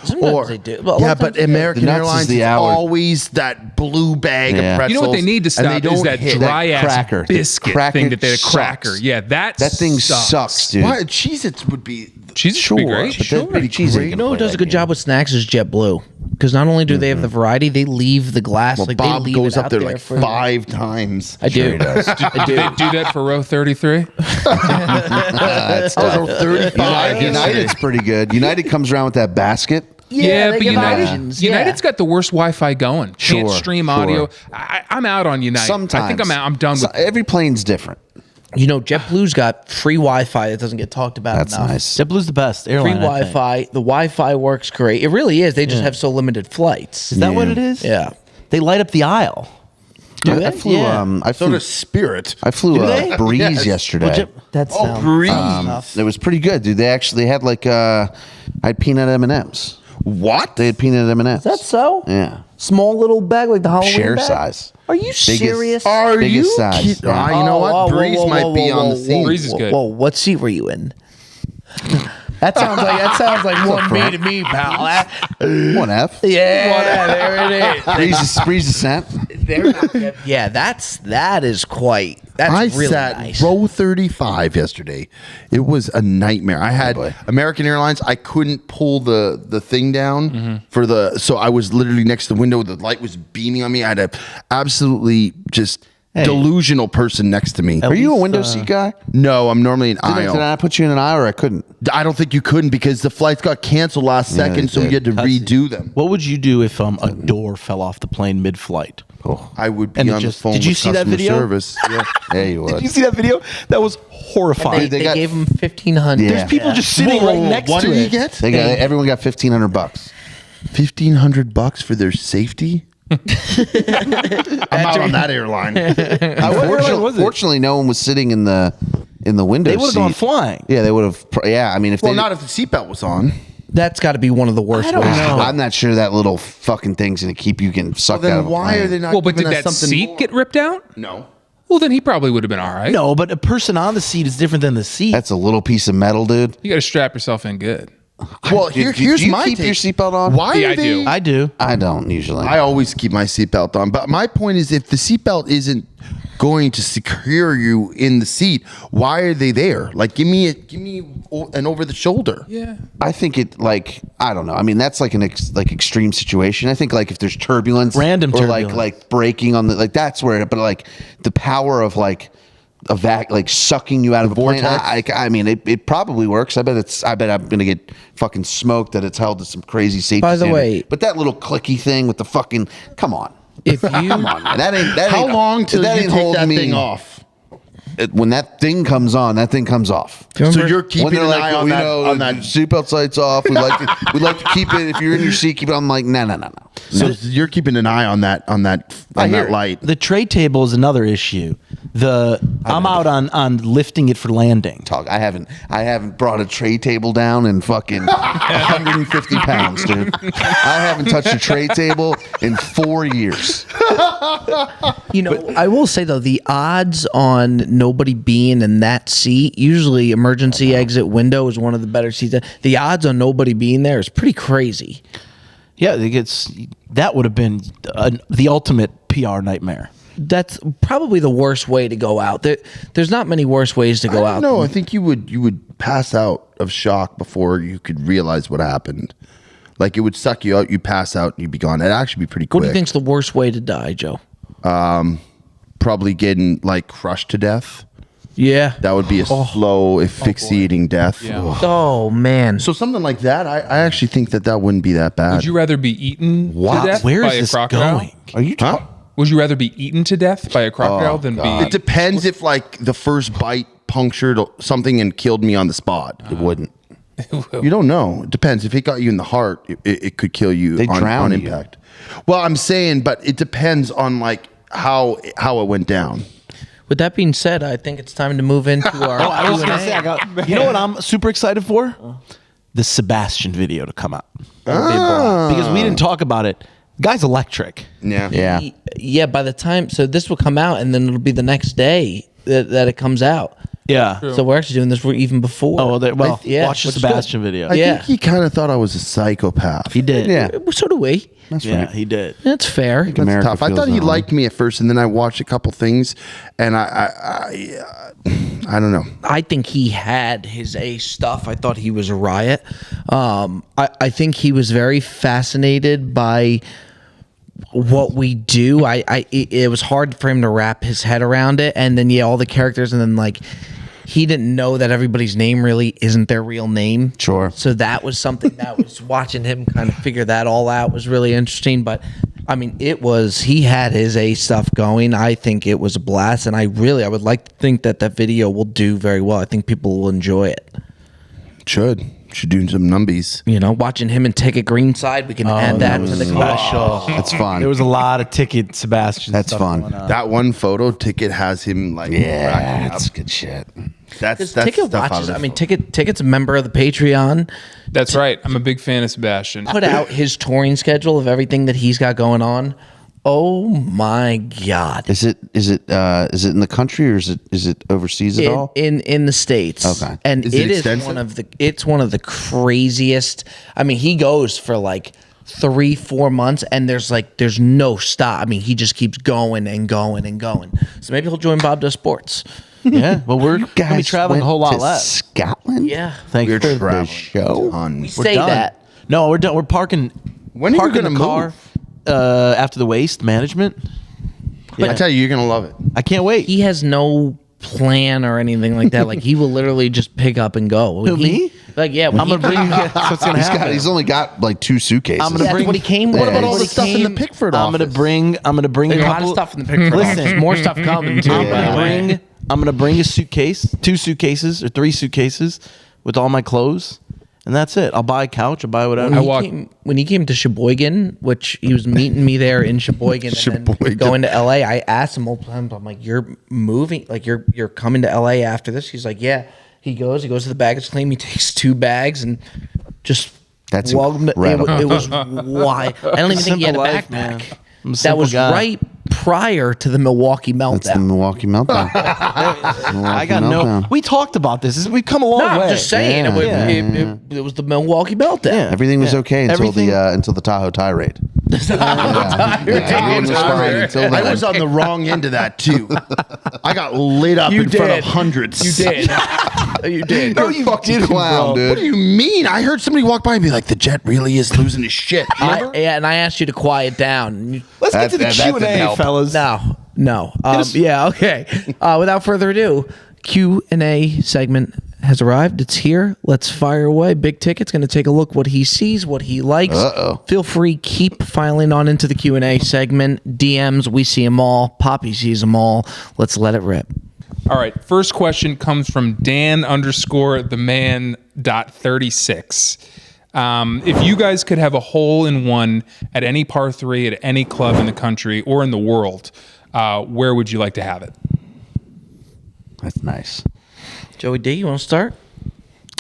do. But a lot
yeah,
of
but
times they do.
American
The nuts is
Airlines
the
is
hour.
always that blue bag
Yeah.
of pretzels.
You know what they need to
and
stop
they
is
don't
that
hit.
dry ass
cracker.
biscuit
Cracker
thing that they
sucks.
cracker. Yeah, that
thing sucks, dude.
Why Cheez-Its would be
Cheese should be great.
but they're pretty cheesy.
You know who does a good job with snacks is JetBlue. Because not only do they have the variety, they leave the glass.
Well,
like
Bob
they leave
goes
it
up
out
there like
for
5 times.
I do.
he does.
I do.
They do that for row 33.
That's tough.
Oh, 35.
United's pretty good. United comes around with that basket.
Yeah,
they
but
give
United,
options,
United's got the worst Wi-Fi going. Can't
Sure,
stream
sure.
audio. I'm out on United.
Sometimes
I think I'm out. I'm done with.
every plane's different.
You know, JetBlue's got free Wi-Fi that doesn't get talked about
That's
enough.
nice.
JetBlue's the best
Free
airline. I think.
Wi-Fi. The Wi-Fi works great. It really is. They just have so limited flights.
Is that what it is?
Yeah.
They light up the aisle.
I flew.
Yeah.
I
So
flew.
does Spirit.
I flew
they?
Breeze
Yes.
yesterday.
That sounds
Breeze.
tough.
It was pretty good, dude. They actually had like I had peanut M&Ms.
What?
They had peanut M&Ms.
Is that so?
Yeah.
Small little bag like the Halloween
Share
bag?
size.
Are you serious?
Are
Biggest
you?
size, yeah.
You know what?
Whoa, whoa,
Breeze
whoa,
might
whoa,
be
whoa,
on the
whoa,
scene.
Breeze is good.
Whoa, what seat were you in? That sounds like one B to me, pal.
One F.
Yeah, there it is.
Breeze descent.
Yeah, that is quite. That's
I
really
sat
nice.
row 35 yesterday. It was a nightmare. I had
boy.
American Airlines. I couldn't pull the thing down
Mm-hmm.
so I was literally next to the window. The light was beaming on me. I had a absolutely just delusional person next to me.
Are you a window seat guy?
No, I'm normally an aisle.
Did I put you in an aisle or I couldn't?
I don't think you couldn't because the flights got canceled last
they
second, so we had
did.
to redo them.
What would you do if a door fell off the plane mid-flight?
I would be
And it
on the
just-
phone
did you
with
see that
customer
video?
service. Yeah.
Yeah, you would.
Did you see that video? That was horrifying.
They
got-
gave him 1,500.
Yeah.
There's people just sitting right next
what
to
did
it.
he get?
They got everyone got $1,500.
$1,500 for their safety. I'm out on that airline.
Fortunately, no one was sitting in the window
They would have
seat.
gone flying.
Yeah, they would have. Yeah, I mean, if
Well,
they
not if the seatbelt was on.
That's got to be one of the worst ways.
I'm not sure that little fucking thing's gonna keep you getting sucked out
Then
of a
why
plane.
are they not?
Well, but did
giving us
that
something
seat
more?
get ripped out?
No.
Well, then he probably would have been all right.
No, but a person on the seat is different than the seat.
That's a little piece of metal, dude.
You got to strap yourself in good.
Well,
Do
here's
you
my
keep
take.
your seatbelt on?
Why
Yeah,
are
I
they?
do.
I do.
I don't usually.
I always keep my seatbelt on. But my point is, if the seatbelt isn't going to secure you in the seat, why are they there? Like, give me an over the shoulder.
Yeah.
I think it like I don't know. I mean, that's like an extreme situation. I think like if there's turbulence,
Random
or
turbulence.
like braking on the like that's where. But like the power of like like sucking you out of a plane. I mean, it probably works. I bet I'm gonna get fucking smoked that it's held to some crazy safety.
By the
standard.
way-
but that little clicky thing with the fucking come on.
If you
Come on, man. That ain't.
How
ain't-
long till
that
you
ain't
take
holding
that
me-
thing off?
When that thing comes on, that thing comes off.
So you're
When
keeping
they're
an
like,
eye on
we
that.
know
On that.
seatbelt lights off. We'd like to keep it. If you're in your seat, keep it. I'm like, no.
So you're keeping an eye on that light.
The tray table is another issue. I'm out on lifting it for landing.
Talk. I haven't brought a tray table down in fucking 150 pounds, dude. I haven't touched a tray table in 4 years.
You know, I will say though, the odds on nobody being in that seat, usually emergency exit window is one of the better seats. The odds on nobody being there is pretty crazy.
Yeah, that would have been the ultimate PR nightmare.
That's probably the worst way to go out. There's not many worse ways to go out.
No, I think you would pass out of shock before you could realize what happened. Like it would suck you out, you pass out, and you'd be gone. It'd actually be pretty quick.
What do you think's the worst way to die, Joe?
Probably getting like crushed to death.
Yeah.
That would be a slow, asphyxiating death.
Yeah.
Ugh.
Oh man.
So something like that, I actually think that wouldn't be that bad.
Would you rather be eaten to death
Where
by
is
a
this
crocodile?
going?
Are you talking?
Would you rather be eaten to death by a crocodile than be?
It depends if like the first bite punctured something and killed me on the spot.
It wouldn't.
You don't know. It depends. If it got you in the heart, it could kill you
They drown
on
you.
impact. Well, I'm saying, but it depends on like how it went down.
With that being said, I think it's time to move into our.
I was gonna say, you know what I'm super excited for? The Sebastian video to come out. Because we didn't talk about it. Guy's electric.
Yeah.
Yeah.
Yeah, by the time, so this will come out, and then it'll be the next day that it comes out.
Yeah.
So we're actually doing this even before.
Oh, well,
yeah,
watch the
which is
Sebastian video.
I
Yeah.
think he kind of thought I was a psychopath.
He did.
Yeah.
good. So do we.
That's
Yeah,
right.
he did.
That's fair.
That's
America
tough. I
feels
thought he
that way.
liked me at first, and then I watched a couple things, and I don't know.
I think he had his A stuff. I thought he was a riot. I think he was very fascinated by what we do. It was hard for him to wrap his head around it, and then all the characters, and then like he didn't know that everybody's name really isn't their real name.
Sure.
So that was something that was watching him kind of figure that all out was really interesting. But I mean, he had his A stuff going. I think it was a blast. And I would like to think that video will do very well. I think people will enjoy it.
Should do some numbies.
Watching him and Ticket Greenside, we can add that to the
special.
That's fun.
There was a lot of Ticket Sebastian.
That's
stuff
fun.
going on.
That one photo Ticket has him like cracking up.
that's good shit.
That's
Ticket
stuff
watches.
I
Ticket's a member of the Patreon.
That's right. I'm a big fan of Sebastian.
Put out his touring schedule of everything that he's got going on. Oh my God!
Is it in the country or is it overseas at all?
In the States.
Okay.
And
Is it
it is
extensive?
one of the craziest. I mean, he goes for like 3-4 months and there's no stop. I mean, he just keeps going and going and going. So maybe he'll join Bob Does Sports.
Yeah. Well, we're going to be
Guys
traveling a whole
went
lot
to
less.
Scotland.
Yeah.
Thanks
We're
for the
traveling
show.
a ton.
We say
done.
that.
No, we're done. We're parking.
When are you
parking
gonna
the car after the waste management.
I tell you, you're gonna love it.
I can't wait.
He has no plan or anything like that. Like he will literally just pick up and go.
Who, me?
Like yeah,
I'm gonna bring you. That's what's gonna happen.
He's only got like 2 suitcases.
I'm gonna
That's
bring-
what he came with.
What about all
What
the
he
stuff in
came-
the Pickford
I'm
office?
gonna bring
There's
a
a lot of
couple.
stuff in the Pickford
Listen.
office. More stuff coming too.
I'm gonna bring a suitcase, 2 suitcases or 3 suitcases with all my clothes, and that's it. I'll buy a couch. I'll buy whatever.
When he came to Sheboygan, which he was meeting me there in Sheboygan, and then
Sheboygan.
going to LA, I asked him multiple times. I'm like, "You're moving? Like you're coming to LA after this?" He's like, "Yeah." He goes to the baggage claim. He takes 2 bags and just
That's
welcome.
incredible.
It was why I don't even think he had a
Simple life,
backpack.
man. I'm a
That
simple
was
guy.
right prior to the Milwaukee meltdown.
That's the Milwaukee meltdown.
I got no. We talked about this. We've come a long
No,
way.
I'm just saying it was the Milwaukee meltdown.
Yeah.
Everything was okay until
Everything-
the Tahoe tirade. Everyone was fine until then.
I was on the wrong end of that too. I got lit up in front of hundreds.
You did. You did.
You're a fucking clown,
What
dude.
do you mean? I heard somebody walk by and be like, "The jet really is losing his shit." Remember?
And I asked you to quiet down.
Let's get to the
That
Q and
didn't
A,
help.
fellas.
No. Yeah. Okay. Without further ado, Q&A segment has arrived. It's here. Let's fire away. Big Ticket's going to take a look what he sees, what he likes. Feel free, keep filing on into the Q&A segment. DMs, we see them all. Poppy sees them all. Let's let it rip.
All right. First question comes from Dan_theman.36. If you guys could have a hole in one at any par 3 at any club in the country or in the world, where would you like to have it?
That's nice.
Joey D, you want to start?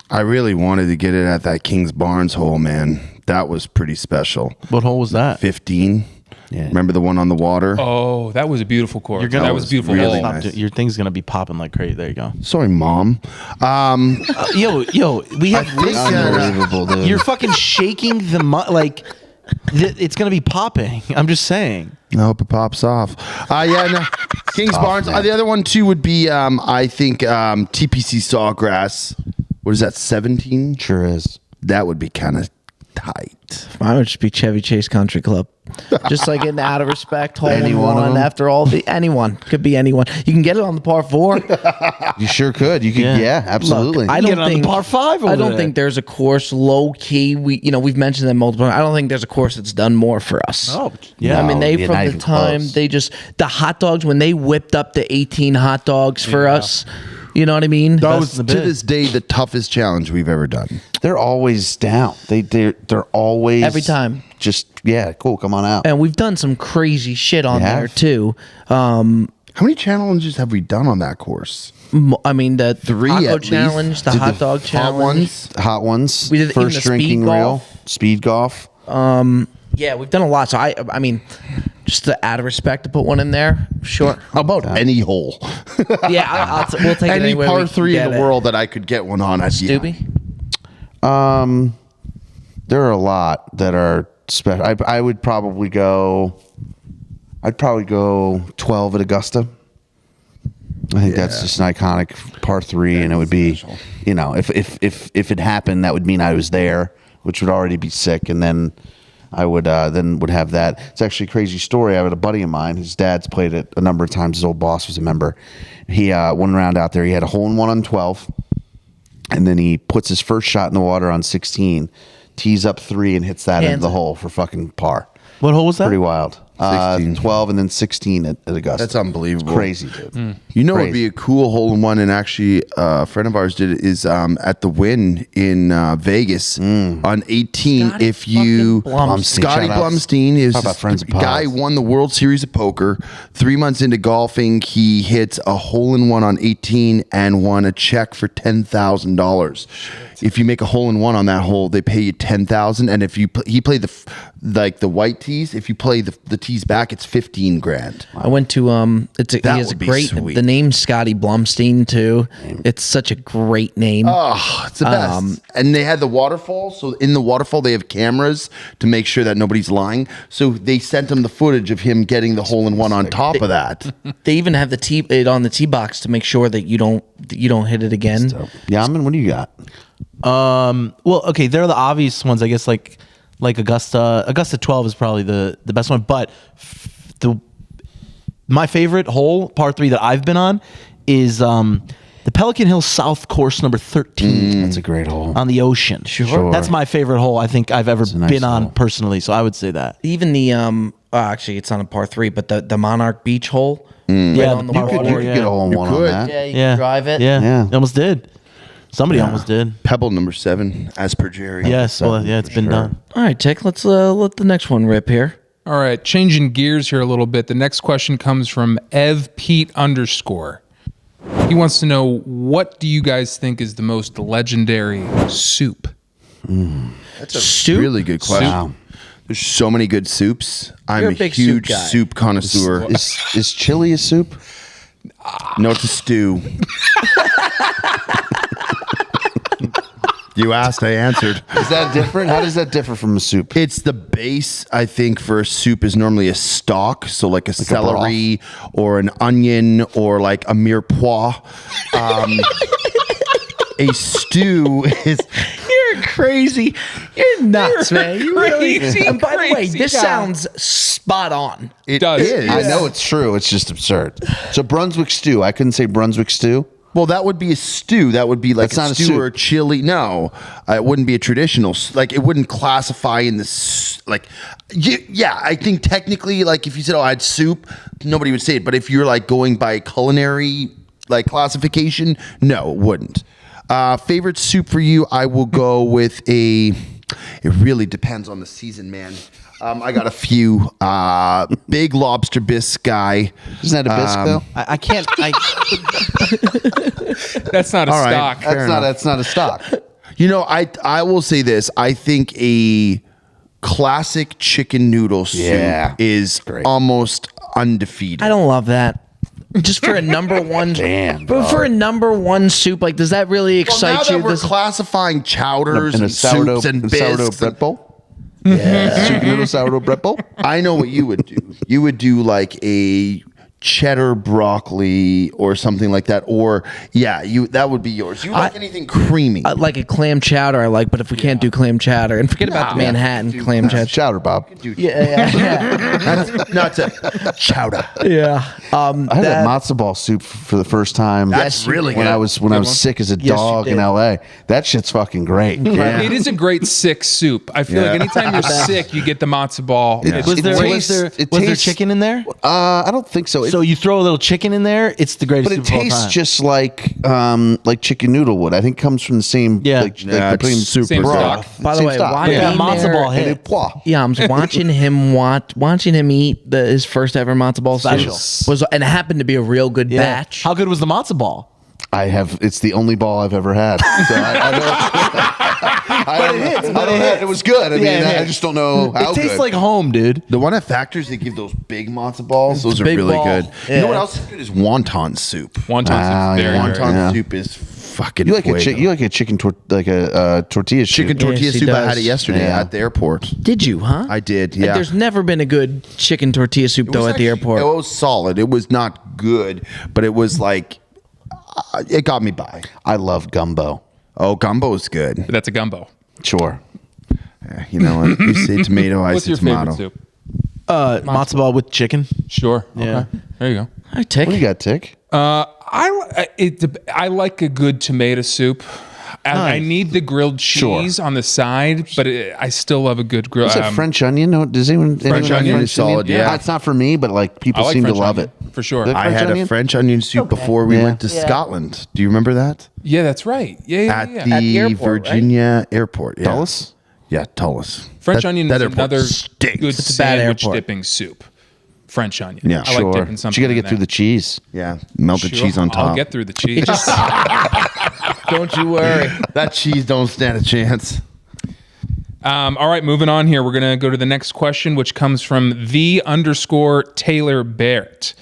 I really wanted to get it at that King's Barnes hole, man. That was pretty special.
What hole was that?
15.
Yeah.
Remember the one on the water?
Oh, that was a beautiful course.
gonna-
That was a beautiful
really
hole.
nice.
Your thing's gonna be popping like crazy. There you go.
Sorry, Mom.
Yo, we have.
Unbelievable, dude.
You're fucking shaking the it's gonna be popping. I'm just saying.
I hope it pops off. No. King's Barnes. The other one too would be I think TPC Sawgrass. What is that? 17.
Sure is.
That would be kind of tight.
Mine would just be Chevy Chase Country Club. Just like in out of respect, hole
Any
in
one of
one
them?
after all the anyone. Could be anyone. You can get it on the par 4.
You sure could. You could.
Yeah.
Yeah, absolutely.
I
You
don't
get it on the
think
par 5
I
over
don't
there.
think there's a course low key. We've mentioned them multiple times. I don't think there's a course that's done more for us.
Oh, yeah.
I mean,
No,
they
yeah,
from
not
the
even
time
close.
they just the hot dogs when they whipped up the 18 hot dogs for us. You know what I mean?
That
Best
was
in
to
the biz.
this day the toughest challenge we've ever done.
They're always down. They're always
Every time.
Just cool. Come on out.
And we've done some crazy shit on
We
there
have.
too.
How many challenges have we done on that course?
I mean, the
3
taco
at least.
challenge, the
Did
hot dog
hot
challenge.
ones?
Hot ones.
We did even
first
the speed
drinking
golf.
reel. Speed golf.
Yeah, we've done a lot. So I mean, just out of respect to put one in there, sure.
How about any hole?
Yeah, we'll take it
Any
anywhere we
par
can
3 in
get
the
it.
world that I could get one on. I'd be
Doobie?
There are a lot that are special. I would probably go. I'd probably go 12 at Augusta. I think that's just an iconic par 3, and it would be, if it happened, that would mean I was there, which would already be sick. And then I would have that. It's actually a crazy story. I had a buddy of mine. His dad's played it a number of times. His old boss was a member. He went around out there. He had a hole in one on 12, and then he puts his first shot in the water on 16, tees up 3, and hits that into the hole for fucking par.
What hole was that?
Pretty wild.
16.
12 and then 16 at Augusta.
That's unbelievable.
Crazy, dude.
You know,
Crazy.
what would be a cool hole in one, and actually, a friend of ours did it. Is at the Wynn in Vegas on 18.
Scotty
if you
fucking Blumstein.
Scotty
Shout outs.
Blumstein is
Talk about friends of
guy
pods.
won the World Series of Poker. 3 months into golfing, he hits a hole in one on 18 and won a check for $10,000. If you make a hole in one on that hole, they pay you $10,000, and if you he played the white tees, if you play the tees back, it's $15,000.
I went to he has a
would be
great
sweet.
the name's Scotty Blumstein too. It's such a great name.
Oh, it's the best. And they had the waterfall. So in the waterfall, they have cameras to make sure that nobody's lying. So they sent him the footage of him getting the hole in one on top of that.
They even have it on the tee box to make sure that you don't hit it again.
Yaman, what do you got?
Well, okay, they're the obvious ones, I guess. Like Augusta. Augusta 12 is probably the best one, but my favorite hole, par 3 that I've been on, is the Pelican Hill South course number 13.
That's a great hole.
On the ocean.
Sure.
That's my favorite hole I think I've ever
nice
been on
hole.
personally. So I would say that.
Even the actually it's on a par 3, but the Monarch Beach hole.
Yeah,
on the
par
water.
You
4,
could
yeah.
get a hole in one on
could.
that.
Yeah, you
Yeah.
can drive it.
Yeah.
Yeah.
You almost did. Somebody almost did.
Pebble number 7, as per Jerry.
Yes. Well, yeah, it's been done.
All right, Tick. Let's let the next one rip here.
All right, changing gears here a little bit. The next question comes from _. He wants to know, what do you guys think is the most legendary soup?
That's a
Soup?
really good question.
Wow.
There's so many good soups. I'm
You're
a
a big soup
huge
guy.
soup connoisseur.
Is chili a soup?
No, it's a stew. You asked, I answered.
Is that different? How does that differ from a soup?
It's the base, I think, for a soup is normally a stock. So like a celery or an onion or like a mirepoix. A stew is...
You're crazy. You're nuts, man. You really.
crazy,
And by the way,
crazy
this
guy.
sounds spot on.
It
does.
is.
I know it's true. It's just absurd. So Brunswick stew. I couldn't say Brunswick stew.
Well, that would be a stew. That would be like
That's not
a
a
stew
soup.
or a chili. No, it wouldn't be a traditional. Like, it wouldn't classify in this. Like, yeah, I think technically, like, if you said, "Oh, I had soup," nobody would say it. But if you're like going by culinary like classification, no, it wouldn't. Favorite soup for you? I will go with a. It really depends on the season, man. I got a few. Big lobster bisque guy.
Isn't that a bisque though?
I can't.
That's not a
All right.
stock.
That's not a stock.
You know, I will say this. I think a classic chicken noodle soup
Yeah.
is
Great.
almost undefeated.
I don't love that. Just for a number one.
Damn,
But for a number one soup, like, does that really
Well,
excite
now
you?
that we're
This-
classifying chowders
In a
and
sourdough,
soups and
sourdough
bisques,
bread bowl. Yeah, chicken noodle sourdough bread bowl.
I know what you would do. You would do like a cheddar broccoli or something like that, or that would be yours. You like anything creamy?
like a clam chowder, I like, but if we can't do clam chowder, and forget about the Manhattan clam chowder.
Chowder, Bob.
Yeah.
Not to chowder.
Yeah.
I had that matzo ball soup for the first time.
That's really
when
good.
I was sick as a
Yes, you
dog in
did.
LA. That shit's fucking great.
Yeah.
It is a great sick soup. I feel like anytime you're sick, you get the matzo ball.
Yeah.
It's
Was there
great.
was there
it
was there
tastes-
chicken in there?
I don't think so.
So you throw a little chicken in there, it's the greatest.
But it
soup of all
tastes
time.
just like chicken noodle would. I think it comes from the same.
Yeah.
like
Yeah,
they're putting
it's super
Same
good.
stock.
By the
Same
way,
stock.
why
Yeah,
being
matzo
there-
ball hit.
And it, pois.
Yeah, I'm watching him watching him eat his first ever matzo ball
Special.
was, and it happened to be a real good
Yeah.
batch.
How good was the matzo ball?
It's the only ball I've ever had. So I know. It was good. I mean,
it
I
hits.
just don't know how
It tastes
good.
like home, dude.
The one at Factors, they give those big matzo balls. Those are
big
really
ball.
good. You
Yeah.
know what else is good is wonton soup.
Wonton
Wow,
soup's very,
yeah.
very
Wonton
Yeah.
soup is fucking.
you like a
fuego.
you like a chicken tortilla soup.
chicken tortilla
Yes, he
soup. I
does.
had it yesterday
Yeah.
at the airport.
Did you, huh?
I did.
Like,
Yeah.
there's never been a good chicken tortilla soup
It
though
was
at the
actually-
airport.
It was solid. It was not good, but it was like it got me by.
I love gumbo.
Oh, gumbo is good.
That's a gumbo.
Sure.
You know what? You say tomato, I
What's
say
your
tomato.
favorite soup?
Matzo ball with chicken.
Sure.
Yeah.
Okay. There you go.
I take.
What do you got, Tick?
I like a good tomato soup. I need the grilled cheese on the side, but I still love a good grill.
Is it French onion? No, does anyone?
French
anyone
onion
like
is
solid, yeah.
It's not for me, but like people
I like
seem
French
to love
onion,
it
for sure.
The
I
French
had
onion?
a French onion soup before we went to Scotland. Do you remember that?
Yeah, that's right. Yeah.
At
At
the
the airport,
Virginia airport. Yeah.
Dulles?
Yeah, Tullis.
French
That-
onion
that
is
airport
another
stinks.
good
It's a bad
sandwich
airport.
dipping soup. French onion.
Yeah,
I like dipping something.
You got to
in
get through
that.
the cheese.
Yeah, melted
Sure,
cheese on top.
I'll get through the cheese.
Don't you worry.
That cheese don't stand a chance.
All right, moving on here. We're gonna go to the next question, which comes from _Taylor Barrett.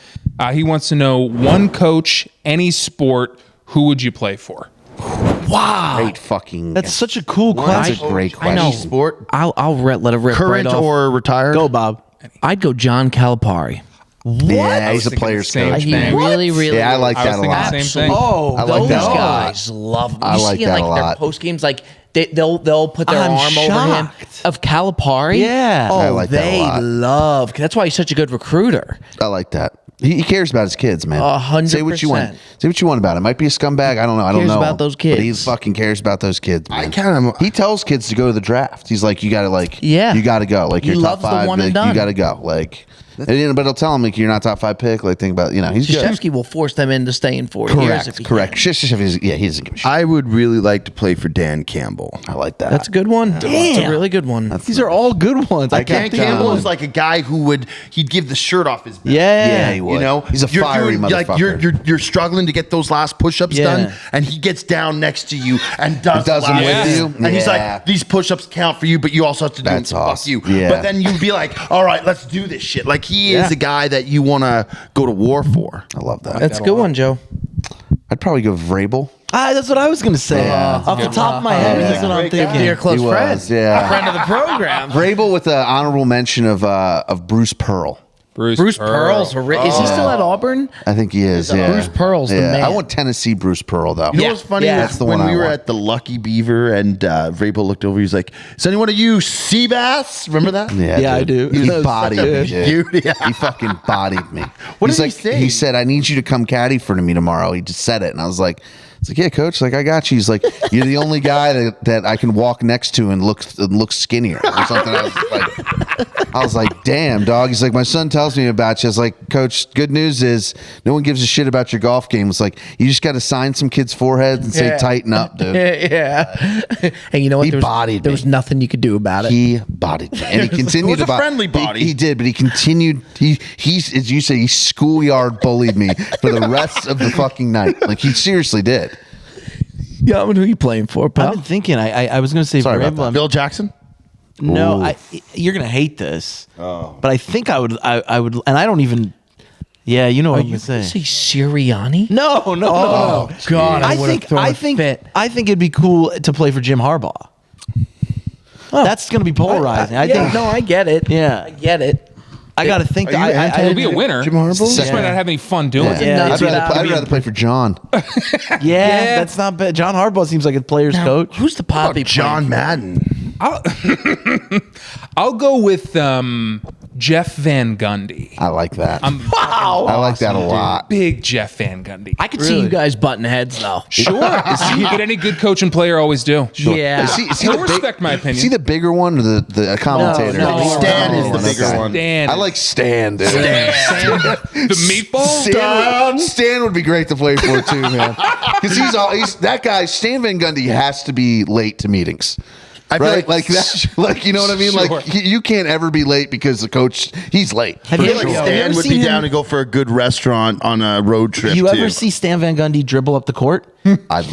He wants to know one coach, any sport, who would you play for?
Great fucking.
That's such a cool
That's
question.
a great
I
question.
know.
Sport,
I'll let it rip
current
right off.
or retired?
Go, Bob.
I'd go John Calipari.
Yeah, he's a
thinking
player's
the same
coach.
He
thing.
really, really.
Yeah, I like
I was
that a
thinking
lot.
the same thing.
Oh,
I like
Those
that a lot.
guys love him.
I
You
like
see,
that
like
a
their
lot.
post games, like they'll put their
I'm
arm over him
shocked.
of Calipari.
Yeah.
Oh,
I like that a
they
lot.
love. That's why he's such a good recruiter.
I like that. He cares about his kids, man.
100%.
Say what you want. Say what you want about him. Might be a scumbag. I don't know. I don't
Cares
know.
about those
But he
kids.
fucking cares about those kids. Man.
I kind of.
He tells kids to go to the draft. He's like, you gotta like,
Yeah.
you gotta go. Like
He
you're top
loves the
five.
one and
like,
done.
you gotta go. Like, but he'll tell him like you're not top 5 pick. Like think about he's good.
Krzyzewski will force them into staying 4 years. If he
Correct.
can.
Yeah, he doesn't give a shit.
I would really like to play for Dan Campbell.
I like that.
That's a good one. That's a really good one.
These are all good ones. I
Dan
can't think of
Campbell
one.
is like a guy who he'd give the shirt off his back.
Yeah.
he would.
You know,
He's a
You're
fiery
doing- like,
motherfucker.
you're struggling to get those last push-ups
Yeah.
done, and he gets down next to you and does
Does
the
them
last
with
ones.
you?
And he's
Yeah.
like, these push-ups count for you, but you also have to do
That's
them. Fuck
awesome.
you.
Yeah.
But then you'd be like, all right, let's do this shit. Like he
Yeah.
is a guy that you want to go to war for.
I love that.
That's a good one, Joe.
I'd probably go Vrabel.
That's what I was gonna say.
Yeah.
Off the top of my head, that's what I'm thinking.
Your close
He was,
friend,
yeah.
friend of the program.
Vrabel with an honorable mention of Bruce Pearl.
Bruce Pearl's. Is he still at Auburn?
I think he is. Yeah.
Bruce Pearl's the man.
I want Tennessee Bruce Pearl though.
You know what's funny?
Yeah.
is
That's the
when
one I
we were
want.
at the Lucky Beaver and Vrabel looked over, he's like, "Is anyone of you sea bass?" Remember that?
Yeah, I do.
He
That was
bodied
such a
me, dude.
beauty.
He fucking bodied me.
What
He's
did he
like,
say?
He said, "I need you to come caddy for me tomorrow." He just said it, and I was like, "Yeah, coach. Like, I got you." He's like, "You're the only guy that I can walk next to and look skinnier or something." I was like, "Damn, dog." He's like, "My son tells me about you." I was like, "Coach, good news is no one gives a shit about your golf game." It's like you just got to sign some kids' foreheads and say,
Yeah.
"Tighten up, dude."
Yeah. And you know what?
He
There was,
bodied
there
me.
was nothing you could do about it.
He bodied me, and he continued
It was
to
a friendly body.
He did, but he continued. He's as you say, he schoolyard bullied me for the rest of the fucking night. Like he seriously did.
Yeah, who are you playing for,
I've
pal?
been thinking. I was gonna say
Sorry about
Vrabel.
that.
Bill Jackson.
No, you're gonna hate this. But I think I would, and I don't even. Yeah, you know what I'm gonna say.
Say Sirianni?
No.
God,
I think it'd be cool to play for Jim Harbaugh. That's gonna be polarizing. I think.
No, I get it.
Yeah.
I get it.
I gotta think.
Are you
that
He'll be a winner.
Jim Harbaugh?
He just might not have any fun doing it.
Yeah.
I'd rather play for John.
Yeah, that's not bad. John Harbaugh seems like a player's
Now,
coach.
who's the poppy?
John Madden.
I'll go with Jeff Van Gundy.
I like that.
Wow.
I like that a lot.
Big Jeff Van Gundy.
I could see you guys butting heads though.
Sure. But any good coach and player always do.
Yeah.
Is he
He'll
the big-
respect my opinion.
Is he the bigger one or the commentator?
No,
Stan is the
Oh,
bigger
okay.
one.
Stan.
I like Stan, dude.
The meatball?
Stan would be great to play for too, man. Because he's that guy. Stan Van Gundy has to be late to meetings.
I feel
Right, like that, like you know what I mean.
Sure.
Like you can't ever be late because the coach he's late.
Have
I
you
feel
ever,
like
have you
Stan
ever
would
seen
be
him?
down to go for a good restaurant on a road trip.
You
too.
ever see Stan Van Gundy dribble up the court? I'd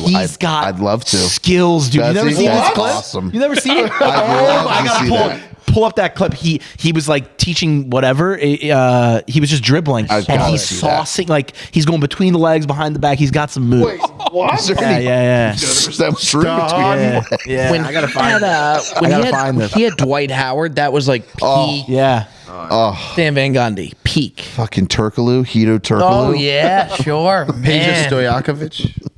love to.
skills, dude. You
That's
never seen
that's
this clip?
awesome.
You never seen it?
love
I
to
gotta
see
pull
that.
pull up that clip. He was like teaching whatever. He was just dribbling
I've
and
gotta
he's
see that.
saucing like he's going between the legs, behind the back. He's got some moves.
Is there
Yeah,
any-
yeah.
That was true.
Yeah.
When
I gotta
he
find.
had, when
I
he
gotta
had,
find this.
he had Dwight Howard. That was like peak.
Yeah.
Stan Van Gundy, peak.
Fucking Turkaloo, Hito Turkaloo.
Oh yeah, sure.
Peja
Man.
Stojakovic?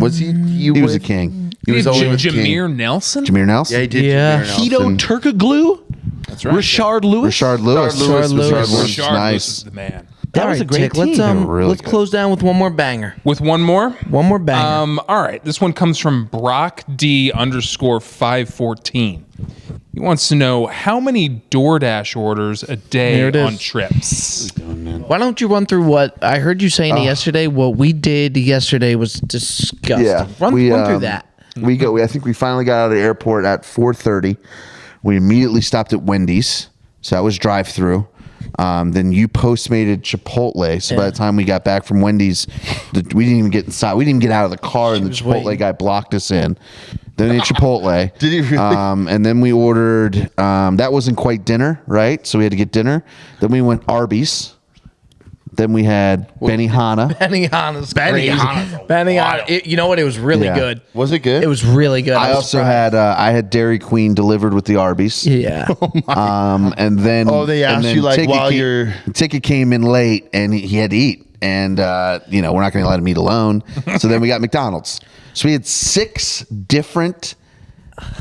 Was he?
He was a king.
He was only with King.
Jameer Nelson.
Jameer Nelson.
Yeah, he did.
Yeah.
Jameer
Keto
Nelson.
Turkoglu.
That's right.
Richard Lewis.
Rashard Lewis.
Rashard Lewis.
Rashard
Nice.
is the man.
That
All
was a
right,
great
Tick,
team.
Let's close down with one more banger.
With one more.
One more banger.
All right. This one comes from Brock D _514. He wants to know how many DoorDash orders a day
There it is.
on trips.
Why don't you run through what I heard you saying yesterday? What we did yesterday was disgusting. Run through that.
I think we finally got out of the airport at 4:30. We immediately stopped at Wendy's, so that was drive-through. Then you Postmated Chipotle. So by the time we got back from Wendy's, we didn't even get inside. We didn't even get out of the car, and the Chipotle
waiting.
guy blocked us in. Then ate Chipotle.
Did he really?
And then we ordered. That wasn't quite dinner, right? So we had to get dinner. Then we went Arby's. Then we had Benihana.
Benihana's crazy.
Benihana's
Benihana. You know what? It was really
Yeah.
good.
Was it good?
It was really good.
I
was
also
surprised.
had Dairy Queen delivered with the Arby's.
Yeah.
And then
they
and
asked
then
you, like,
Ticket
while
came-
you're-
Ticket came in late and he had to eat, and we're not going to let him eat alone. So then we got McDonald's. So we had 6 different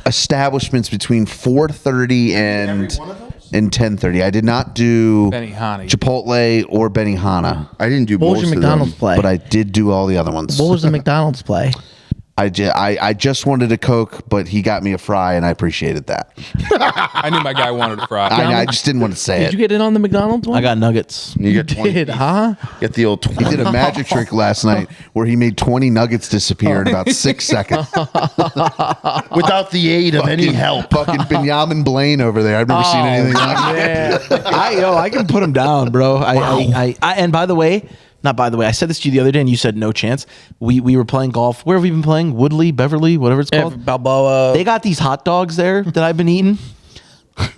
establishments between 4:30 and 10:30. I did not do
Benihana.
Chipotle or Benihana,
I didn't do
What was
most
your
of
McDonald's
them.
play?
but I did do all the other ones.
What was the McDonald's play?
I just wanted a Coke, but he got me a fry, and I appreciated that.
I knew my guy wanted a fry.
I just didn't want to say
Did
it.
you get in on the McDonald's one?
I got nuggets.
You get 20
did, huh?
Get the old 20.
He did a magic trick last night where he made 20 nuggets disappear in about 6 seconds.
without the aid of any help.
Fucking Benjamin Blaine over there. I've never seen anything like that.
Man.
I can put him down, bro. And by the way, not by the way, I said this to you the other day, and you said no chance. We were playing golf. Where have we been playing? Woodley, Beverly, whatever it's called.
Balboa.
They got these hot dogs there that I've been eating.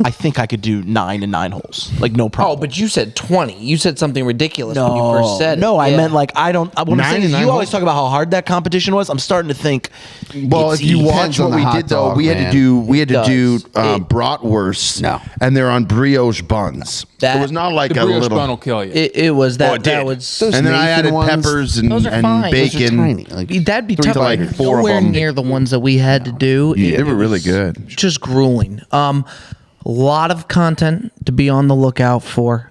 I think I could do 9 and 9 holes, like no problem.
Oh, but you said 20. You said something ridiculous when you first said it.
no, I
Yeah.
meant like I don't. What I'm
9
saying
and
is,
9
you always
holes?
talk about how hard that competition was. I'm starting to think.
Well,
it's
if you
easy.
watch
on
what
the
we
hot
did, though,
dog,
we had
man.
to do
does.
bratwursts.
No.
And they're on brioche buns.
That-
it was not like
The
a
brioche
little.
bun will kill you.
It was that.
it did.
That was.
Those
And then I
Nathan
added
ones,
peppers and,
those are
and
fine. Those are
bacon.
tiny. Like,
That'd be
3
tough.
to
like
Like,
4 of
nowhere
them.
near the ones that we had to do.
They were really
was
good.
Just grueling. A lot of content to be on the lookout for.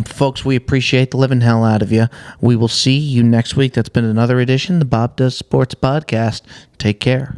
Folks, we appreciate the living hell out of you. We will see you next week. That's been another edition of the Bob Does Sports Podcast. Take care.